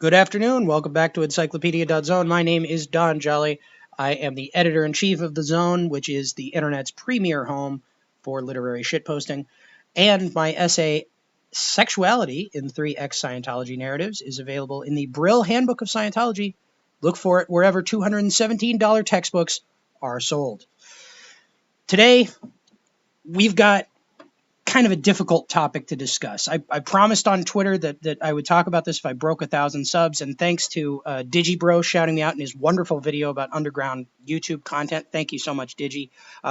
Good afternoon. Welcome back to Encyclopedia.Zone. My name is Don Jolly. I am the editor-in-chief of The Zone, which is the internet's premier home for literary shitposting. And my essay, Sexuality in 3X Scientology Narratives, is available in the Brill Handbook of Scientology. Look for it wherever $217 textbooks are sold. Today, we've got kind of a difficult topic to discuss. I promised on Twitter that I would talk about this if I broke 1,000 subs, and thanks to DigiBro shouting me out in his wonderful video about underground YouTube content. Thank you so much, Digi.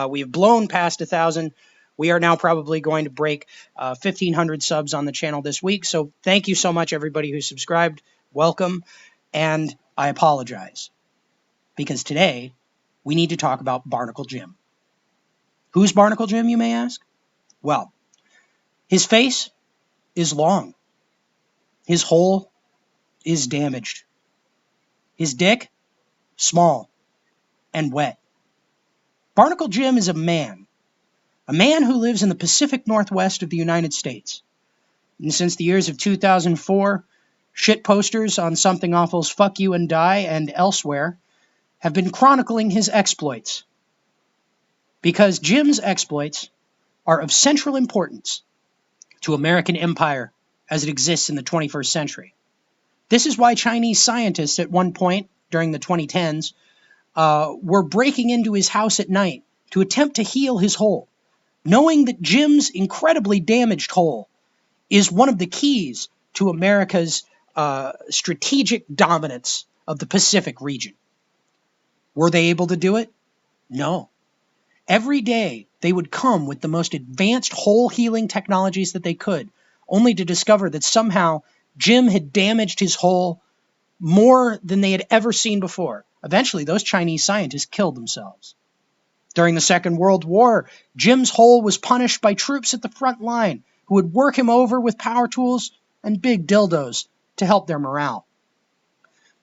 We have blown past 1,000. We are now probably going to break 1,500 subs on the channel this week, so thank you so much, everybody who subscribed. Welcome, and I apologize, because today we need to talk about Barnacle Jim. Who's Barnacle Jim, you may ask? Well, his face is long. His hole is damaged. His dick, small and wet. Barnacle Jim is a man who lives in the Pacific Northwest of the United States. And since the years of 2004, shit posters on Something Awful's Fuck You and Die and elsewhere have been chronicling his exploits. Because Jim's exploits are of central importance to American empire as it exists in the 21st century. This is why Chinese scientists at one point during the 2010s were breaking into his house at night to attempt to heal his hole, knowing that Jim's incredibly damaged hole is one of the keys to America's strategic dominance of the Pacific region. Were they able to do it? No. Every day, they would come with the most advanced hole healing technologies that they could, only to discover that somehow Jim had damaged his hole more than they had ever seen before. Eventually, those Chinese scientists killed themselves. During the Second World War, Jim's hole was punished by troops at the front line who would work him over with power tools and big dildos to help their morale.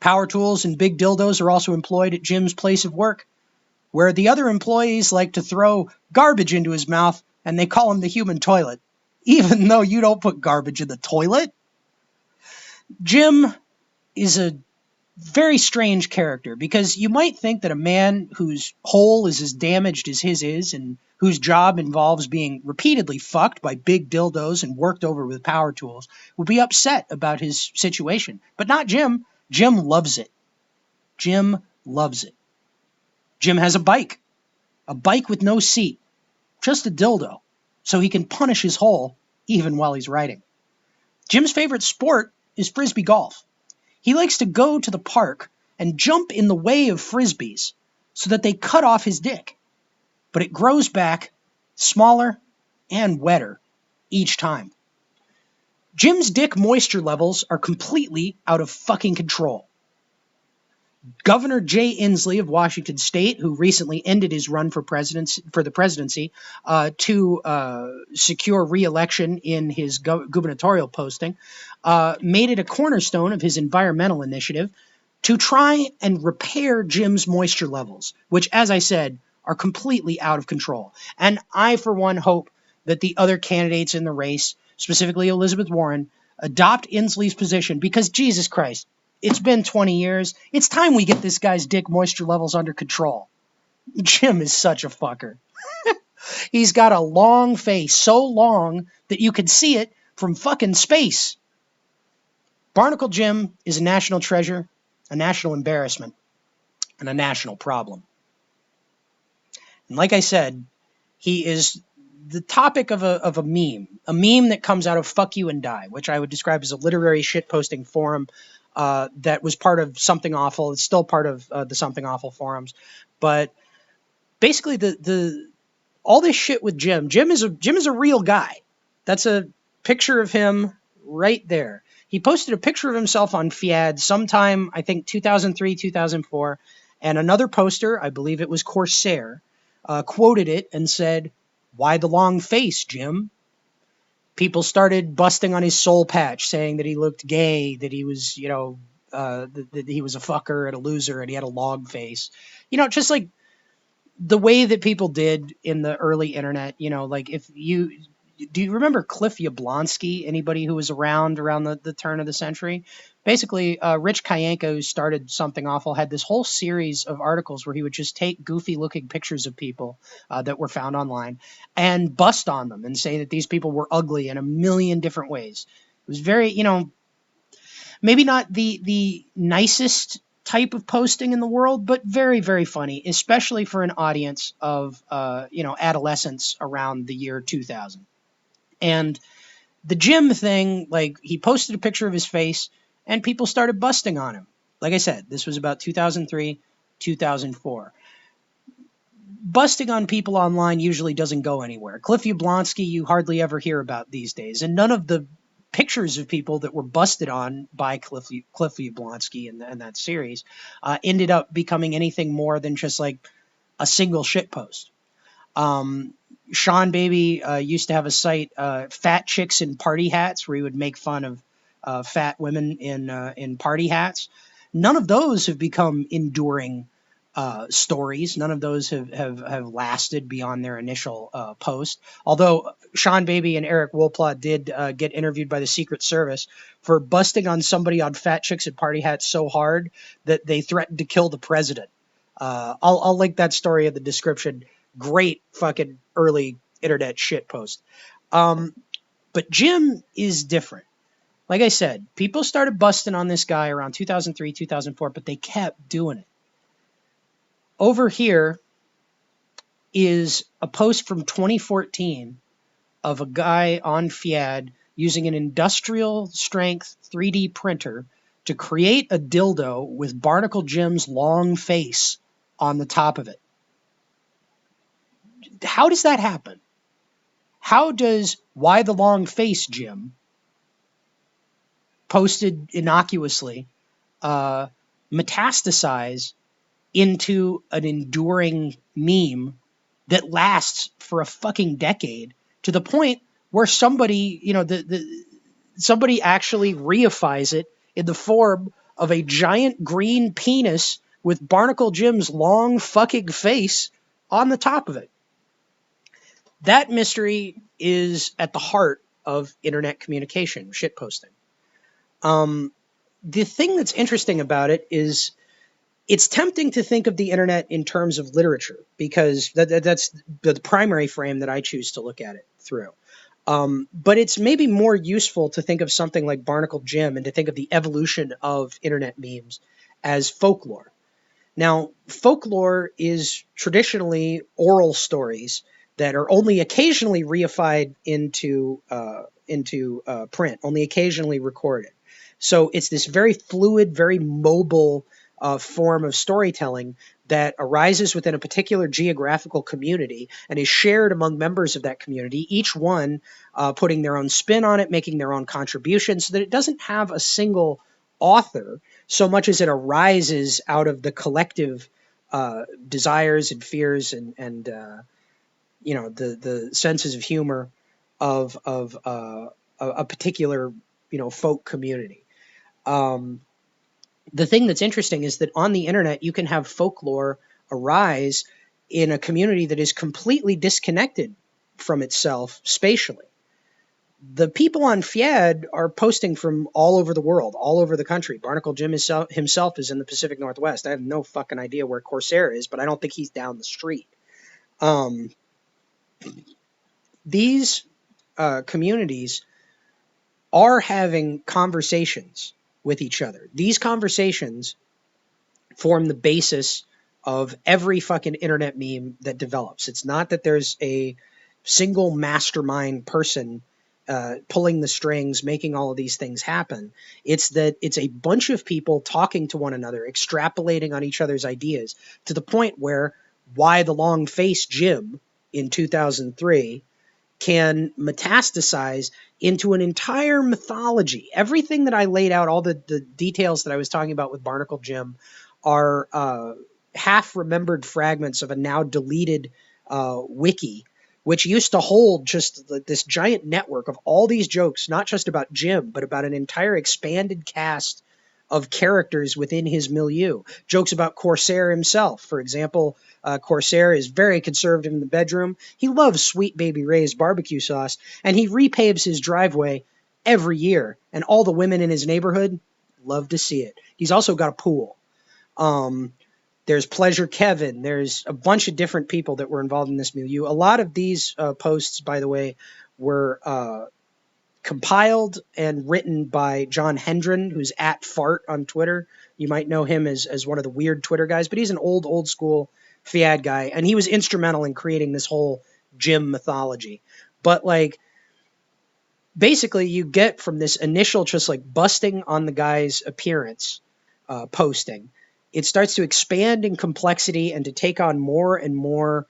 Power tools and big dildos are also employed at Jim's place of work, where the other employees like to throw garbage into his mouth, and they call him the human toilet, even though you don't put garbage in the toilet. Jim is a very strange character, because you might think that a man whose hole is as damaged as his is, and whose job involves being repeatedly fucked by big dildos and worked over with power tools, would be upset about his situation. But not Jim. Jim loves it. Jim loves it. Jim has a bike with no seat, just a dildo, so he can punish his hole even while he's riding. Jim's favorite sport is frisbee golf. He likes to go to the park and jump in the way of frisbees so that they cut off his dick, but it grows back smaller and wetter each time. Jim's dick moisture levels are completely out of fucking control. Governor Jay Inslee of Washington State, who recently ended his run for the presidency to secure re-election in his gubernatorial posting, made it a cornerstone of his environmental initiative to try and repair Jim's moisture levels, which, as I said, are completely out of control. And I, for one, hope that the other candidates in the race, specifically Elizabeth Warren, adopt Inslee's position, because Jesus Christ, it's been 20 years. It's time we get this guy's dick moisture levels under control. Jim is such a fucker. He's got a long face, so long that you can see it from fucking space. Barnacle Jim is a national treasure, a national embarrassment, and a national problem. And like I said, he is the topic of a meme that comes out of Fuck You and Die, which I would describe as a literary shitposting forum that was part of Something Awful. It's still part of the Something Awful forums. But basically, all this shit with Jim is a real guy. That's a picture of him right there. He posted a picture of himself on Fiad sometime, I think 2003, 2004, and another poster, I believe it was Corsair, quoted it and said, "Why the long face, Jim?" People started busting on his soul patch, saying that he looked gay, that he was, that he was a fucker and a loser, and he had a log face. Just like the way that people did in the early internet. Like do you remember Cliff Yablonsky? Anybody who was around the turn of the century? Basically, Rich Kayanka, who started Something Awful, had this whole series of articles where he would just take goofy looking pictures of people that were found online and bust on them and say that these people were ugly in a million different ways. It was very, maybe not the nicest type of posting in the world, but very, very funny, especially for an audience of adolescents around the year 2000. And the Jim thing, like, he posted a picture of his face and people started busting on him. Like I said, this was about 2003, 2004. Busting on people online usually doesn't go anywhere. Cliff Yablonsky, you hardly ever hear about these days, and none of the pictures of people that were busted on by Cliff Yablonsky in that series ended up becoming anything more than just like a single shit post. Sean Baby used to have a site, Fat Chicks in Party Hats, where he would make fun of fat women in party hats. None of those have become enduring stories. None of those have lasted beyond their initial post. Although Sean Baby and Eric Wolplot did get interviewed by the Secret Service for busting on somebody on Fat Chicks in Party Hats so hard that they threatened to kill the president. I'll link that story in the description. Great fucking early internet shit post. But Jim is different. Like I said, people started busting on this guy around 2003, 2004, but they kept doing it. Over here is a post from 2014 of a guy on Fiad using an industrial strength 3D printer to create a dildo with Barnacle Jim's long face on the top of it. How does that happen? How does Why the Long Face Jim, posted innocuously, metastasize into an enduring meme that lasts for a fucking decade, to the point where somebody, somebody actually reifies it in the form of a giant green penis with Barnacle Jim's long fucking face on the top of it? That mystery is at the heart of internet communication, shitposting. The thing that's interesting about it is it's tempting to think of the internet in terms of literature, because that's the primary frame that I choose to look at it through. But it's maybe more useful to think of something like Barnacle Jim and to think of the evolution of internet memes as folklore. Now, folklore is traditionally oral stories that are only occasionally reified into print, only occasionally recorded. So it's this very fluid, very mobile form of storytelling that arises within a particular geographical community and is shared among members of that community, each one putting their own spin on it, making their own contribution, so that it doesn't have a single author so much as it arises out of the collective desires and fears and the senses of humor of a particular folk community. The thing that's interesting is that on the internet you can have folklore arise in a community that is completely disconnected from itself spatially. The people on Fiad are posting from all over the world, all over the country. Barnacle Jim himself is in the Pacific Northwest. I have no fucking idea where Corsair is, but I don't think he's down the street. These communities are having conversations with each other. These conversations form the basis of every fucking internet meme that develops. It's not that there's a single mastermind person pulling the strings, making all of these things happen. It's that it's a bunch of people talking to one another, extrapolating on each other's ideas, to the point where Why the Long Face Jim in 2003 can metastasize into an entire mythology. Everything that I laid out, all the details that I was talking about with Barnacle Jim, are half-remembered fragments of a now deleted wiki, which used to hold just this giant network of all these jokes, not just about Jim, but about an entire expanded cast of characters within his milieu. Jokes about Corsair himself. For example, Corsair is very conservative in the bedroom. He loves Sweet Baby Ray's barbecue sauce, and he repaves his driveway every year. And all the women in his neighborhood Love to see it. He's also got a pool. Um, there's Pleasure Kevin. There's a bunch of different people that were involved in this milieu. A lot of these posts, by the way, were compiled and written by John Hendren, who's at Fart on Twitter. You might know him as one of the weird Twitter guys, but he's an old school Fiad guy, and he was instrumental in creating this whole Jim mythology. But like, basically, you get from this initial just like busting on the guy's appearance posting, it starts to expand in complexity and to take on more and more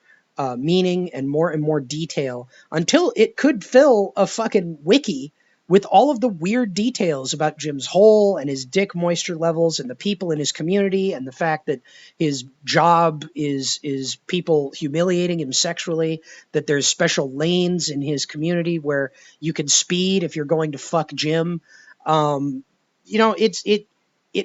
meaning and more detail until it could fill a fucking wiki with all of the weird details about Jim's hole and his dick moisture levels and the people in his community and the fact that his job is people humiliating him sexually, that there's special lanes in his community where you can speed if you're going to fuck Jim. It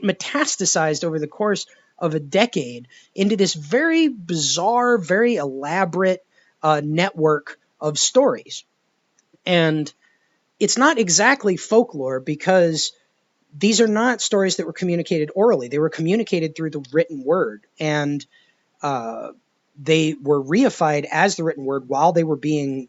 metastasized over the course of a decade into this very bizarre, very elaborate network of stories. And it's not exactly folklore because these are not stories that were communicated orally. They were communicated through the written word. And they were reified as the written word while they were being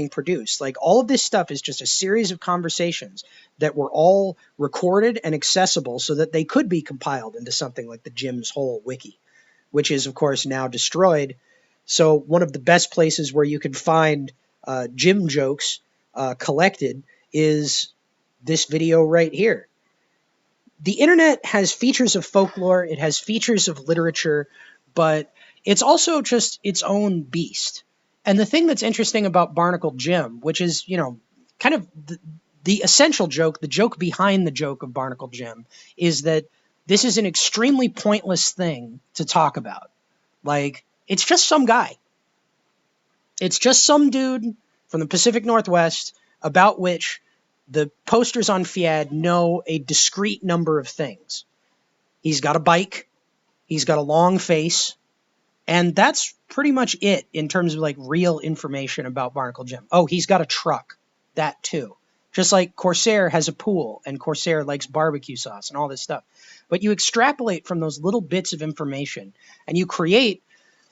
produced. Like, all of this stuff is just a series of conversations that were all recorded and accessible so that they could be compiled into something like the Jim's Hole wiki, which is of course now destroyed. So one of the best places where you can find Jim jokes collected is this video right here. The internet has features of folklore, it has features of literature, but it's also just its own beast. And the thing that's interesting about Barnacle Jim, which is, kind of the essential joke, the joke behind the joke of Barnacle Jim, is that this is an extremely pointless thing to talk about. Like, it's just some guy. It's just some dude from the Pacific Northwest about which the posters on Fiad know a discrete number of things. He's got a bike. He's got a long face. And that's pretty much it in terms of like real information about Barnacle Jim. Oh, he's got a truck. That too. Just like Corsair has a pool and Corsair likes barbecue sauce and all this stuff. But you extrapolate from those little bits of information and you create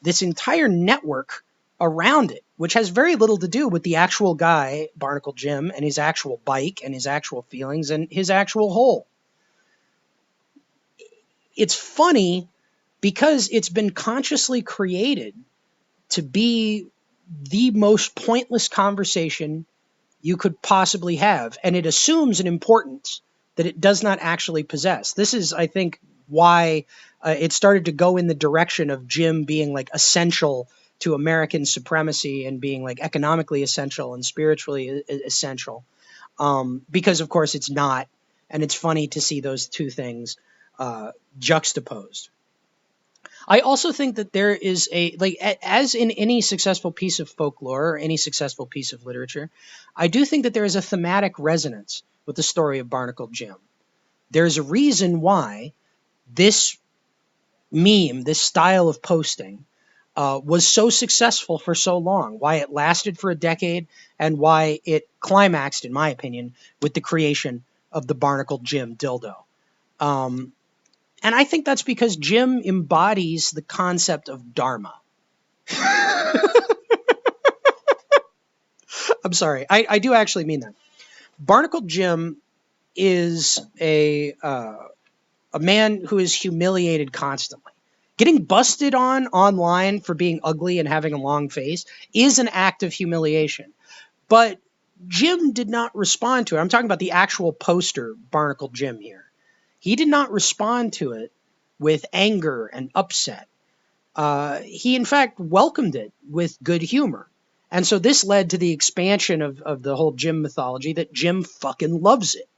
this entire network around it, which has very little to do with the actual guy, Barnacle Jim, and his actual bike and his actual feelings and his actual hole. It's funny because it's been consciously created to be the most pointless conversation you could possibly have, and it assumes an importance that it does not actually possess. This is, I think, why it started to go in the direction of Jim being like essential to American supremacy and being like economically essential and spiritually essential. Because of course it's not, and it's funny to see those two things juxtaposed. I also think that there is as in any successful piece of folklore or any successful piece of literature, I do think that there is a thematic resonance with the story of Barnacle Jim. There's a reason why this meme, this style of posting, was so successful for so long, why it lasted for a decade, and why it climaxed, in my opinion, with the creation of the Barnacle Jim dildo. And I think that's because Jim embodies the concept of Dharma. I'm sorry. I do actually mean that. Barnacle Jim is a man who is humiliated constantly. Getting busted on online for being ugly and having a long face is an act of humiliation. But Jim did not respond to it. I'm talking about the actual poster, Barnacle Jim here. He did not respond to it with anger and upset. He, in fact, welcomed it with good humor. And so this led to the expansion of the whole Jim mythology, that Jim fucking loves it.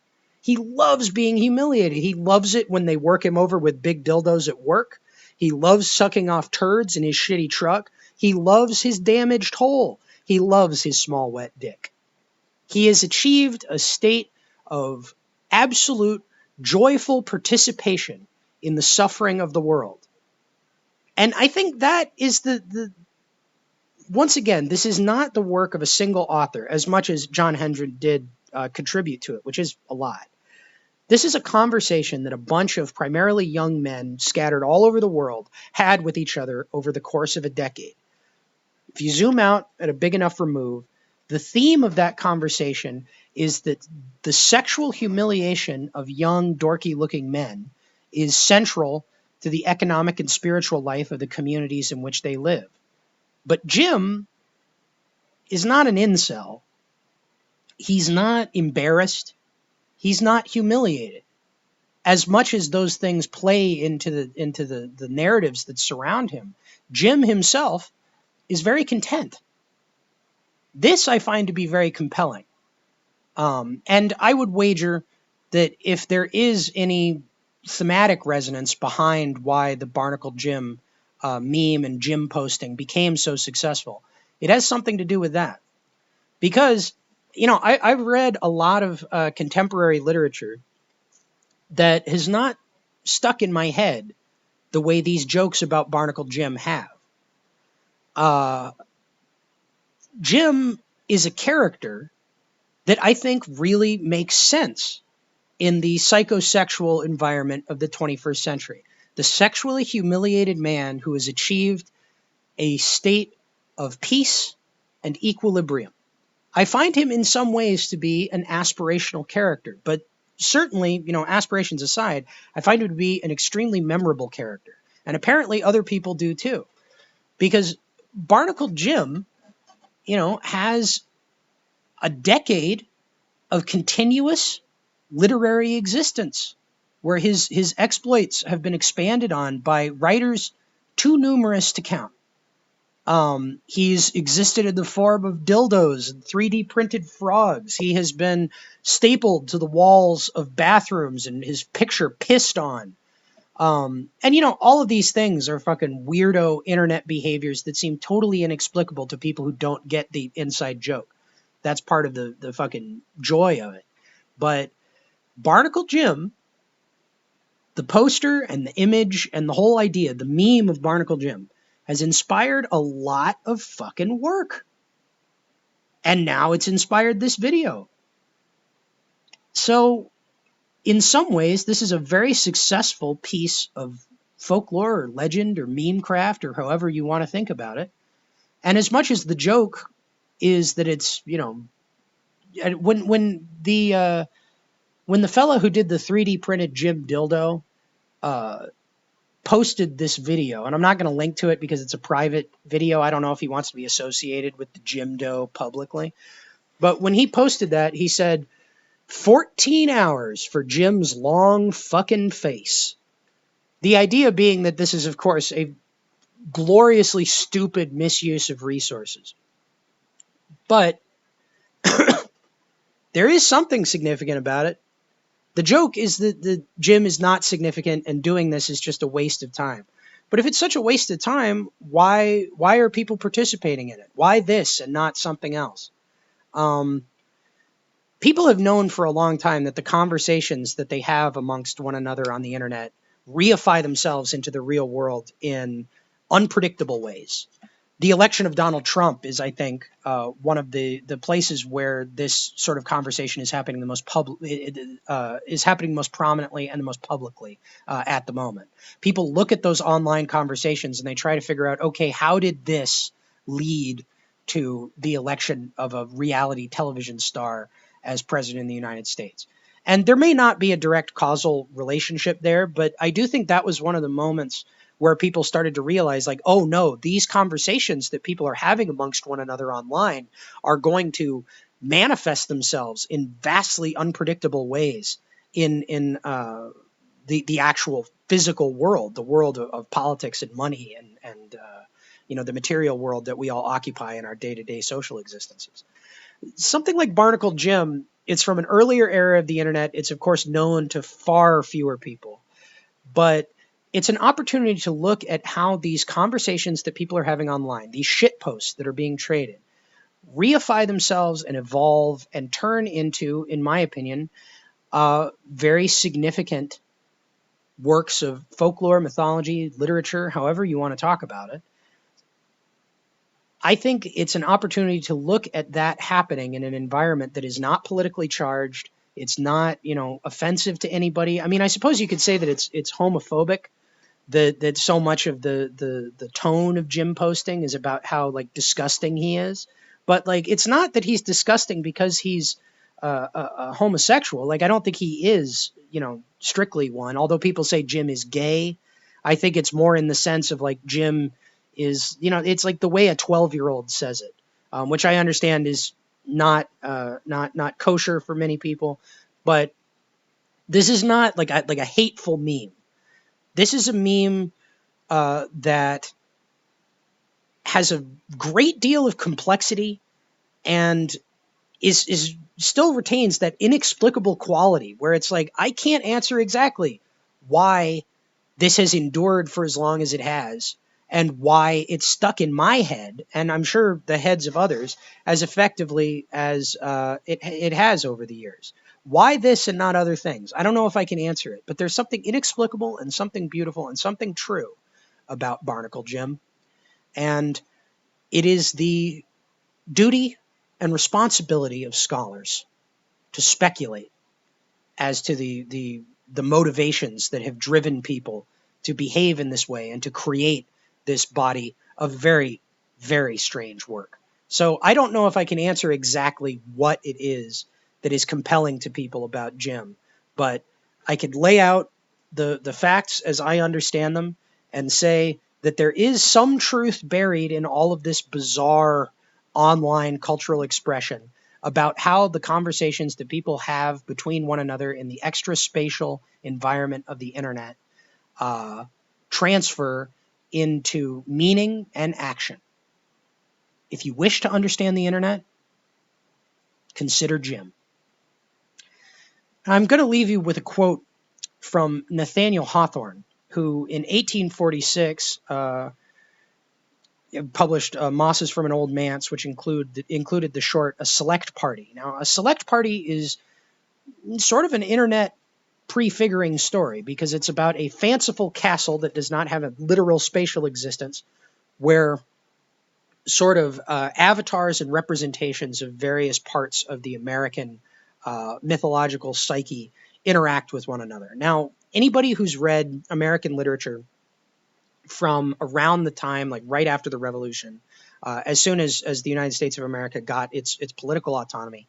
He loves being humiliated. He loves it when they work him over with big dildos at work. He loves sucking off turds in his shitty truck. He loves his damaged hole. He loves his small wet dick. He has achieved a state of absolute joyful participation in the suffering of the world. And I think that is once again, this is not the work of a single author, as much as John Hendren did contribute to it, which is a lot. This is a conversation that a bunch of primarily young men scattered all over the world had with each other over the course of a decade. If you zoom out at a big enough remove, the theme of that conversation is that the sexual humiliation of young, dorky looking men is central to the economic and spiritual life of the communities in which they live. But Jim is not an incel. He's not embarrassed. He's not humiliated. As much as those things play into the narratives that surround him, Jim himself is very content. This I find to be very compelling. And I would wager that if there is any thematic resonance behind why the Barnacle Jim meme and Jim posting became so successful, it has something to do with that. Because, I've read a lot of contemporary literature that has not stuck in my head the way these jokes about Barnacle Jim have. Jim is a character that I think really makes sense in the psychosexual environment of the 21st century. The sexually humiliated man who has achieved a state of peace and equilibrium. I find him in some ways to be an aspirational character, but certainly, aspirations aside, I find him to be an extremely memorable character. And apparently other people do too. Because Barnacle Jim, has a decade of continuous literary existence where his exploits have been expanded on by writers too numerous to count. He's existed in the form of dildos and 3D printed frogs. He has been stapled to the walls of bathrooms and his picture pissed on. And all of these things are fucking weirdo internet behaviors that seem totally inexplicable to people who don't get the inside joke. That's part of the fucking joy of it. But Barnacle Jim, the poster and the image and the whole idea, the meme of Barnacle Jim, has inspired a lot of fucking work. And now it's inspired this video. So, in some ways, this is a very successful piece of folklore or legend or meme craft or however you want to think about it. And as much as the joke is that it's, when the fella who did the 3D printed Jim dildo posted this video, and I'm not going to link to it because it's a private video. I don't know if he wants to be associated with the Jim Doe publicly. But when he posted that, he said, 14 hours for Jim's long fucking face. The idea being that this is, of course, a gloriously stupid misuse of resources. But there is something significant about it. The joke is that the Jim is not significant and doing this is just a waste of time. But if it's such a waste of time, why are people participating in it? Why this and not something else? People have known for a long time that the conversations that they have amongst one another on the internet reify themselves into the real world in unpredictable ways. The election of Donald Trump is, I think, one of the places where this sort of conversation is happening the most is happening most prominently and the most publicly at the moment. People look at those online conversations and they try to figure out, okay, how did this lead to the election of a reality television star as president of the United States? And there may not be a direct causal relationship there, but I do think that was one of the moments where people started to realize, like, oh no, these conversations that people are having amongst one another online are going to manifest themselves in vastly unpredictable ways in the actual physical world, the world of politics and money and the material world that we all occupy in our day-to-day social existences. Something like Barnacle Jim, it's from an earlier era of the internet. It's, of course, known to far fewer people. But it's an opportunity to look at how these conversations that people are having online, these shit posts that are being traded, reify themselves and evolve and turn into, in my opinion, very significant works of folklore, mythology, literature, however you want to talk about it. I think it's an opportunity to look at that happening in an environment that is not politically charged, It's not, offensive to anybody. I mean, I suppose you could say that it's homophobic, that so much of the tone of Jim posting is about how like disgusting he is. But like, it's not that he's disgusting because he's a homosexual. Like, I don't think he is, strictly one. Although people say Jim is gay, I think it's more in the sense of like Jim is, it's like the way a 12-year-old says it, which I understand is not kosher for many people. But this is not like a hateful meme. This is a meme that has a great deal of complexity and is still retains that inexplicable quality where it's like, I can't answer exactly why this has endured for as long as it has and why it's stuck in my head, and I'm sure the heads of others, as effectively as it has over the years. Why this and not other things? I don't know if I can answer it, but there's something inexplicable and something beautiful and something true about Barnacle Jim. And it is the duty and responsibility of scholars to speculate as to the motivations that have driven people to behave in this way and to create this body of very, very strange work. So I don't know if I can answer exactly what it is that is compelling to people about Jim, but I could lay out the facts as I understand them and say that there is some truth buried in all of this bizarre online cultural expression about how the conversations that people have between one another in the extra spatial environment of the internet transfer into meaning and action. If you wish to understand the internet, consider Jim. I'm going to leave you with a quote from Nathaniel Hawthorne, who in 1846 published Mosses from an Old Manse, which included the short A Select Party. Now, a select party is sort of an internet prefiguring story because it's about a fanciful castle that does not have a literal spatial existence, where sort of avatars and representations of various parts of the American mythological psyche interact with one another. Now, anybody who's read American literature from around the time, like right after the Revolution, as soon as the United States of America got its political autonomy,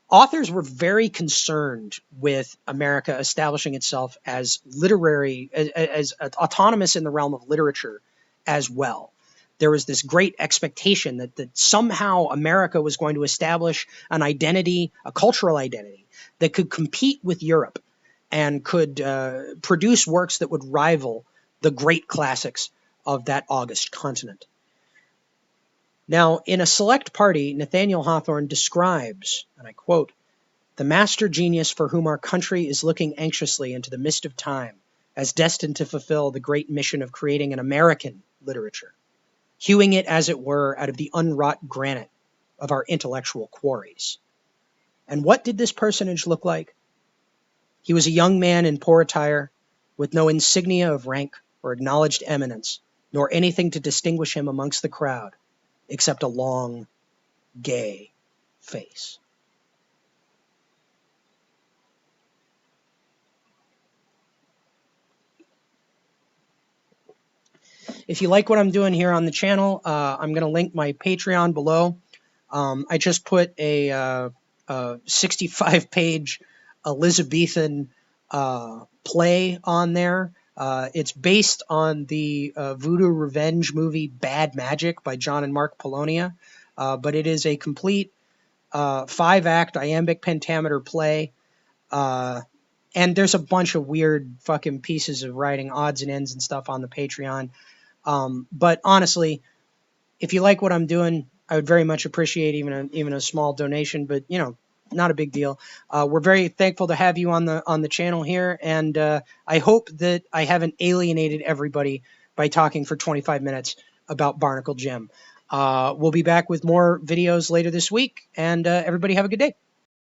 authors were very concerned with America establishing itself as literary, as autonomous in the realm of literature as well. There was this great expectation that somehow America was going to establish an identity, a cultural identity, that could compete with Europe and could produce works that would rival the great classics of that august continent. Now, in A Select Party, Nathaniel Hawthorne describes, and I quote, "the master genius for whom our country is looking anxiously into the mist of time as destined to fulfill the great mission of creating an American literature, hewing it, as it were, out of the unwrought granite of our intellectual quarries." And what did this personage look like? He was a young man in poor attire, with no insignia of rank or acknowledged eminence, nor anything to distinguish him amongst the crowd, except a long, gay face. If you like what I'm doing here on the channel, I'm going to link my Patreon below. I just put a 65-page Elizabethan play on there. It's based on the Voodoo Revenge movie Bad Magic by John and Mark Polonia, but it is a complete 5-act iambic pentameter play. And there's a bunch of weird fucking pieces of writing, odds and ends and stuff on the Patreon. But honestly, if you like what I'm doing, I would very much appreciate even a small donation, but not a big deal. We're very thankful to have you on the channel here, and I hope that I haven't alienated everybody by talking for 25 minutes about Barnacle Jim. We'll be back with more videos later this week, and everybody have a good day.